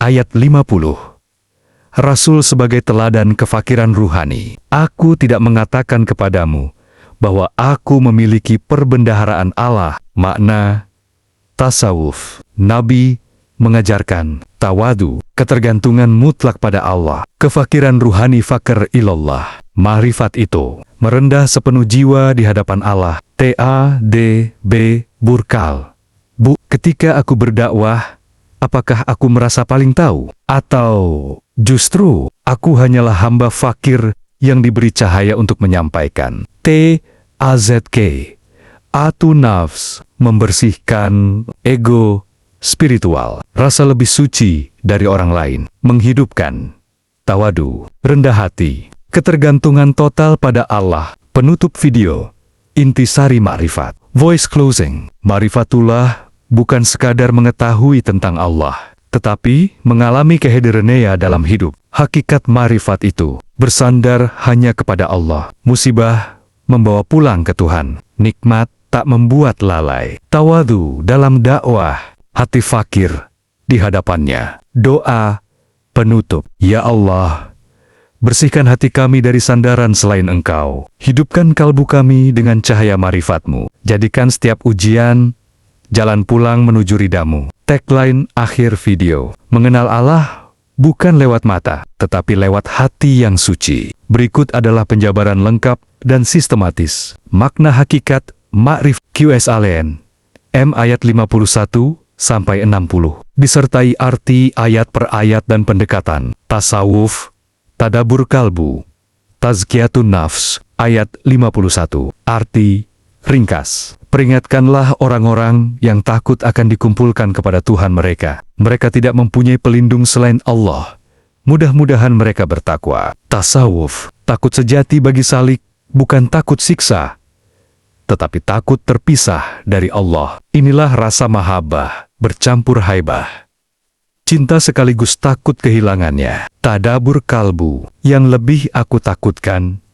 Ayat 50. Rasul sebagai teladan kefakiran ruhani. Aku tidak mengatakan kepadamu bahwa aku memiliki perbendaharaan Allah. Makna tasawuf. Nabi mengajarkan tawadu, ketergantungan mutlak pada Allah. Kefakiran ruhani fakir ilallah. Ma'rifat itu merendah sepenuh jiwa di hadapan Allah. T.A.D.B. Burkal. Bu, ketika aku berdakwah, apakah aku merasa paling tahu? Atau justru aku hanyalah hamba fakir yang diberi cahaya untuk menyampaikan? T.A.Z.K. Atu nafs, membersihkan ego spiritual, rasa lebih suci dari orang lain, menghidupkan tawadu, rendah hati, ketergantungan total pada Allah. Penutup video, intisari ma'rifat. Voice closing. Ma'rifatullah bukan sekadar mengetahui tentang Allah, tetapi mengalami kehadirannya dalam hidup. Hakikat ma'rifat itu bersandar hanya kepada Allah. Musibah membawa pulang ke Tuhan. Nikmat tak membuat lalai. Tawadu dalam dakwah, hati fakir di hadapannya. Doa penutup. Ya Allah, bersihkan hati kami dari sandaran selain Engkau. Hidupkan kalbu kami dengan cahaya ma'rifatmu. Jadikan setiap ujian jalan pulang menuju ridamu. Tagline akhir video. Mengenal Allah bukan lewat mata, tetapi lewat hati yang suci. Berikut adalah penjabaran lengkap dan sistematis makna hakikat ma'rif QSALN M ayat 51 sampai 60, disertai arti ayat per ayat dan pendekatan. Tasawuf, tadabur kalbu, tazkiyatun nafs, ayat 51. Arti ringkas. Peringatkanlah orang-orang yang takut akan dikumpulkan kepada Tuhan mereka. Mereka tidak mempunyai pelindung selain Allah. Mudah-mudahan mereka bertakwa. Tasawuf, takut sejati bagi salik, bukan takut siksa, tetapi takut terpisah dari Allah. Inilah rasa mahabbah bercampur haibah. Cinta sekaligus takut kehilangannya. Tadabur kalbu, yang lebih aku takutkan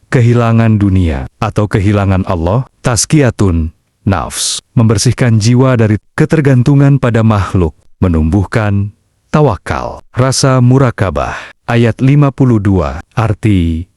kehilangan dunia atau kehilangan Allah. Tazkiyatun nafs, membersihkan jiwa dari ketergantungan pada makhluk, menumbuhkan tawakal. Rasa murakabah, ayat 52. Arti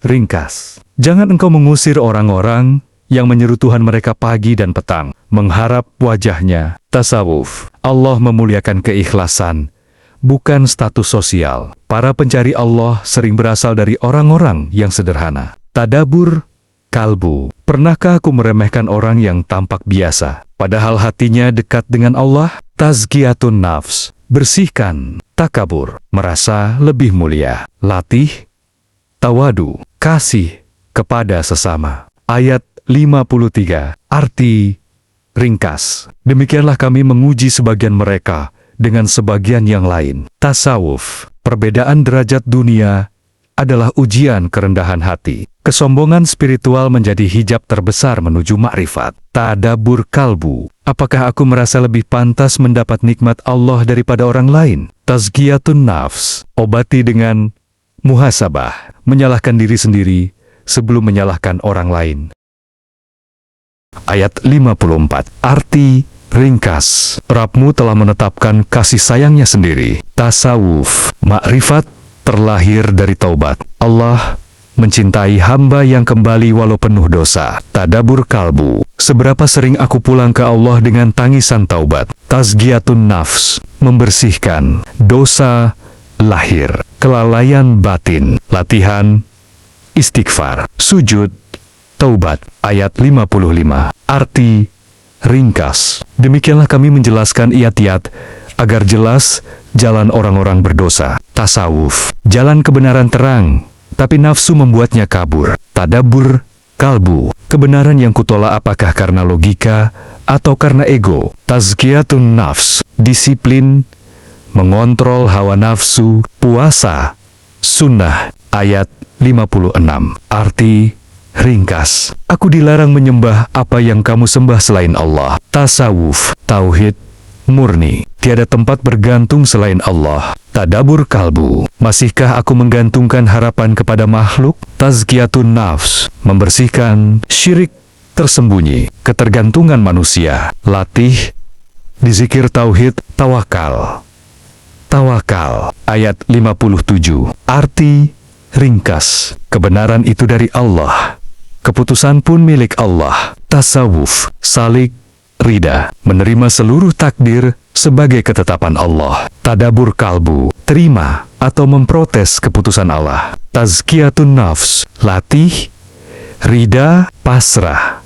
ringkas. Jangan engkau mengusir orang-orang yang menyeru Tuhan mereka pagi dan petang, mengharap wajahnya. Tasawuf, Allah memuliakan keikhlasan, bukan status sosial. Para pencari Allah sering berasal dari orang-orang yang sederhana. Tadabur kalbu, pernahkah aku meremehkan orang yang tampak biasa, padahal hatinya dekat dengan Allah? Tazkiyatun nafs, bersihkan takabur, merasa lebih mulia. Latih tawadu, kasih kepada sesama. Ayat 53. Arti ringkas. Demikianlah kami menguji sebagian mereka dengan sebagian yang lain. Tasawuf, perbedaan derajat dunia adalah ujian kerendahan hati. Kesombongan spiritual menjadi hijab terbesar menuju ma'rifat. Tadabur kalbu, apakah aku merasa lebih pantas mendapat nikmat Allah daripada orang lain? Tazkiyatun nafs, obati dengan muhasabah, menyalahkan diri sendiri sebelum menyalahkan orang lain. Ayat 54. Arti ringkas. Rabbmu telah menetapkan kasih sayangnya sendiri. Tasawuf, ma'rifat terlahir dari taubat. Allah mencintai hamba yang kembali walau penuh dosa. Tadabur kalbu, seberapa sering aku pulang ke Allah dengan tangisan taubat. Tazkiyatun nafs, membersihkan dosa lahir, kelalaian batin. Latihan istighfar, sujud taubat. Ayat 55. Arti ringkas. Demikianlah kami menjelaskan iat-iat agar jelas jalan orang-orang berdosa. Tasawuf, jalan kebenaran terang, tapi nafsu membuatnya kabur. Tadabur kalbu, kebenaran yang kutolak apakah karena logika atau karena ego. Tazkiyatun nafs, disiplin, mengontrol hawa nafsu. Puasa sunnah. Ayat 56. Arti ringkas. Aku dilarang menyembah apa yang kamu sembah selain Allah. Tasawuf, tauhid murni, tiada tempat bergantung selain Allah. Tadabur kalbu, masihkah aku menggantungkan harapan kepada makhluk? Tazkiyatun nafs, membersihkan syirik tersembunyi, ketergantungan manusia. Latih di zikir tauhid, tawakal. Tawakal. Ayat 57. Arti ringkas, kebenaran itu dari Allah. Keputusan pun milik Allah. Tasawuf. Salik, rida, menerima seluruh takdir sebagai ketetapan Allah. Tadabur kalbu, terima atau memprotes keputusan Allah. Tazkiyatun nafs, latih, rida, pasrah.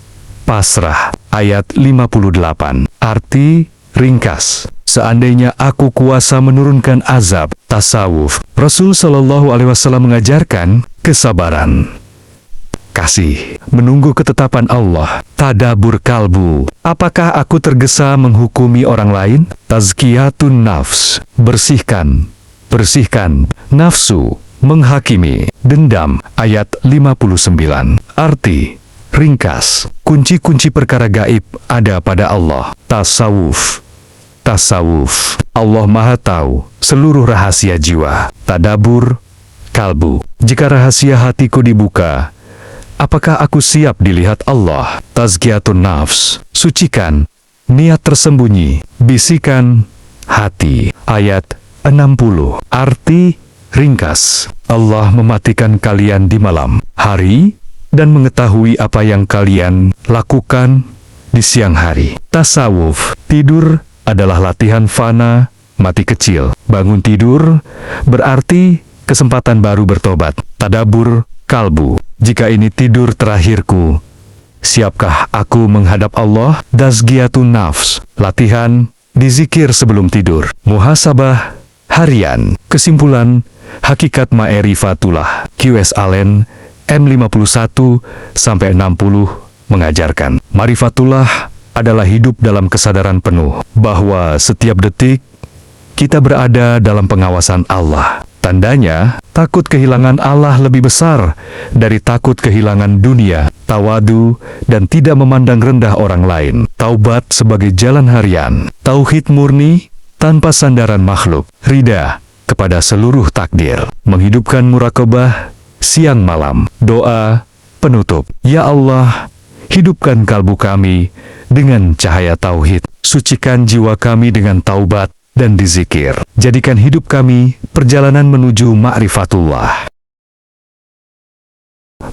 Pasrah. Ayat 58. Arti ringkas, seandainya aku kuasa menurunkan azab. Tasawuf. Rasul Shallallahu Alaihi Wasallam mengajarkan kesabaran, kasih, menunggu ketetapan Allah. Tadabur kalbu, apakah aku tergesa menghukumi orang lain? Tazkiyatun nafs, bersihkan nafsu, menghakimi, dendam. Ayat 59. Arti ringkas, kunci-kunci perkara gaib ada pada Allah. Tasawuf. Tasawuf, Allah Maha Tahu seluruh rahasia jiwa. Tadabur kalbu, jika rahasia hatiku dibuka, apakah aku siap dilihat Allah? Tazkiyatun nafs, sucikan niat tersembunyi, bisikan hati. Ayat 60. Arti ringkas, Allah mematikan kalian di malam hari dan mengetahui apa yang kalian lakukan di siang hari. Tasawuf. Tidur adalah latihan fana, mati kecil. Bangun tidur berarti kesempatan baru bertobat. Tadabur kalbu, jika ini tidur terakhirku, siapkah aku menghadap Allah? Tazkiyatun nafs, latihan dizikir sebelum tidur. Muhasabah harian. Kesimpulan, hakikat ma'rifatullah. Q.S. Allen M51-60 mengajarkan, ma'rifatullah adalah hidup dalam kesadaran penuh bahwa setiap detik kita berada dalam pengawasan Allah. Tandanya, takut kehilangan Allah lebih besar dari takut kehilangan dunia. Tawadu dan tidak memandang rendah orang lain. Taubat sebagai jalan harian. Tauhid murni tanpa sandaran makhluk. Rida kepada seluruh takdir. Menghidupkan muraqabah siang malam. Doa penutup. Ya Allah, hidupkan kalbu kami dengan cahaya tauhid. Sucikan jiwa kami dengan taubat dan dizikir. Jadikan hidup kami perjalanan menuju ma'rifatullah.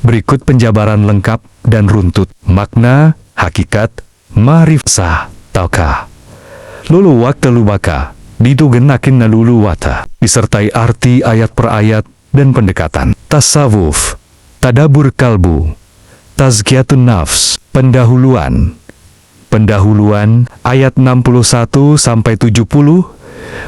Berikut penjabaran lengkap dan runtut. Makna, hakikat, ma'rifah, tauka. Lulu waktu lubaka, ditugenakin na lulu wata. Disertai arti ayat per ayat dan pendekatan. Tasawuf, tadabur kalbu. Tazkiyatun nafs, pendahuluan. Pendahuluan, ayat 61-70,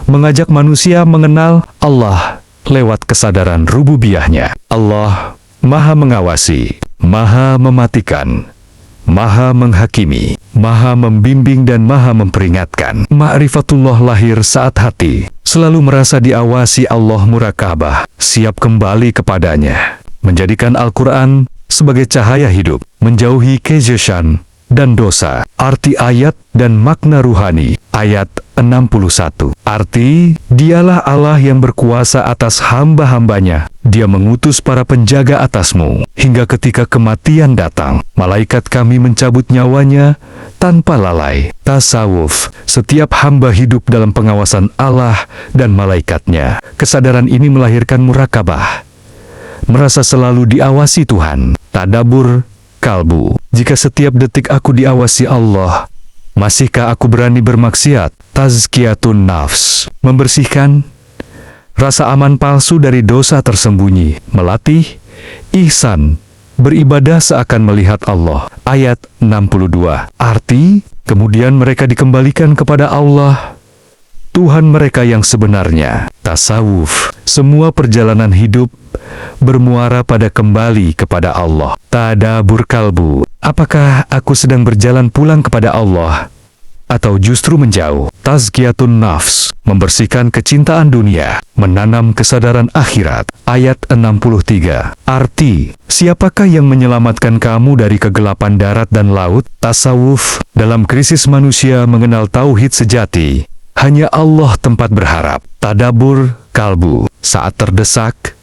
mengajak manusia mengenal Allah lewat kesadaran rububiyahnya. Allah Maha mengawasi, Maha mematikan, Maha menghakimi, Maha membimbing dan Maha memperingatkan. Ma'rifatullah lahir saat hati selalu merasa diawasi Allah, muraqabah, siap kembali kepadanya. Menjadikan Al-Quran sebagai cahaya hidup, menjauhi kesyeshan dan dosa. Arti ayat dan makna ruhani. Ayat 61. Arti, dialah Allah yang berkuasa atas hamba-hambanya. Dia mengutus para penjaga atasmu. Hingga ketika kematian datang, malaikat kami mencabut nyawanya tanpa lalai. Tasawuf, setiap hamba hidup dalam pengawasan Allah dan malaikatnya. Kesadaran ini melahirkan muraqabah, merasa selalu diawasi Tuhan. Tadabur kalbu, jika setiap detik aku diawasi Allah, masihkah aku berani bermaksiat? Tazkiyatun nafs, membersihkan rasa aman palsu dari dosa tersembunyi. Melatih ihsan, beribadah seakan melihat Allah. Ayat 62. Arti, kemudian mereka dikembalikan kepada Allah, Tuhan mereka yang sebenarnya. Tasawuf, semua perjalanan hidup bermuara pada kembali kepada Allah. Tadabur kalbu, apakah aku sedang berjalan pulang kepada Allah atau justru menjauh? Tazkiyatun nafs, membersihkan kecintaan dunia, menanam kesadaran akhirat. Ayat 63. Arti, siapakah yang menyelamatkan kamu dari kegelapan darat dan laut? Tasawuf, dalam krisis manusia mengenal tauhid sejati, hanya Allah tempat berharap. Tadabur kalbu, saat terdesak,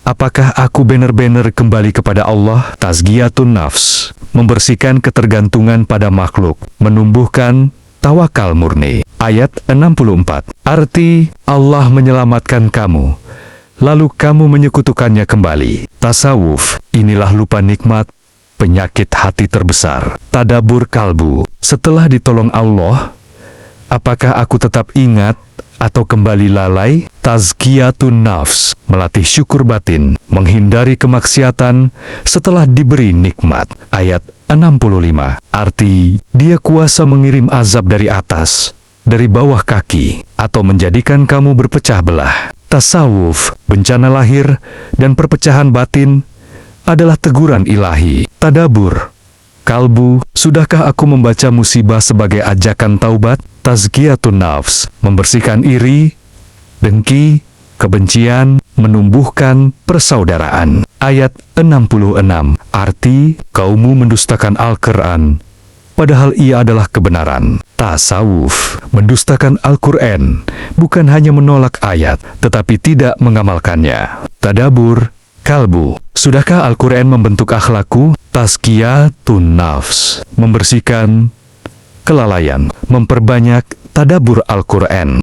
apakah aku benar-benar kembali kepada Allah? Tazkiyatun nafs, membersihkan ketergantungan pada makhluk, menumbuhkan tawakal murni. Ayat 64. Arti, Allah menyelamatkan kamu, lalu kamu menyekutukannya kembali. Tasawuf, inilah lupa nikmat, penyakit hati terbesar. Tadabur kalbu, setelah ditolong Allah, apakah aku tetap ingat atau kembali lalai? Tazkiyatun nafs, melatih syukur batin, menghindari kemaksiatan setelah diberi nikmat. Ayat 65. Arti, dia kuasa mengirim azab dari atas, dari bawah kaki, atau menjadikan kamu berpecah belah. Tasawuf, bencana lahir dan perpecahan batin adalah teguran ilahi. Tadabur kalbu, sudahkah aku membaca musibah sebagai ajakan taubat? Tazkiyatun nafs, membersihkan iri, dengki, kebencian, menumbuhkan persaudaraan. Ayat 66. Arti, kaummu mendustakan Al-Quran, padahal ia adalah kebenaran. Tasawuf, mendustakan Al-Quran, bukan hanya menolak ayat, tetapi tidak mengamalkannya. Tadabur kalbu, sudahkah Al-Quran membentuk akhlakku? Tazkiyatun nafs, membersihkan kelalaian, memperbanyak tadabur Al-Quran.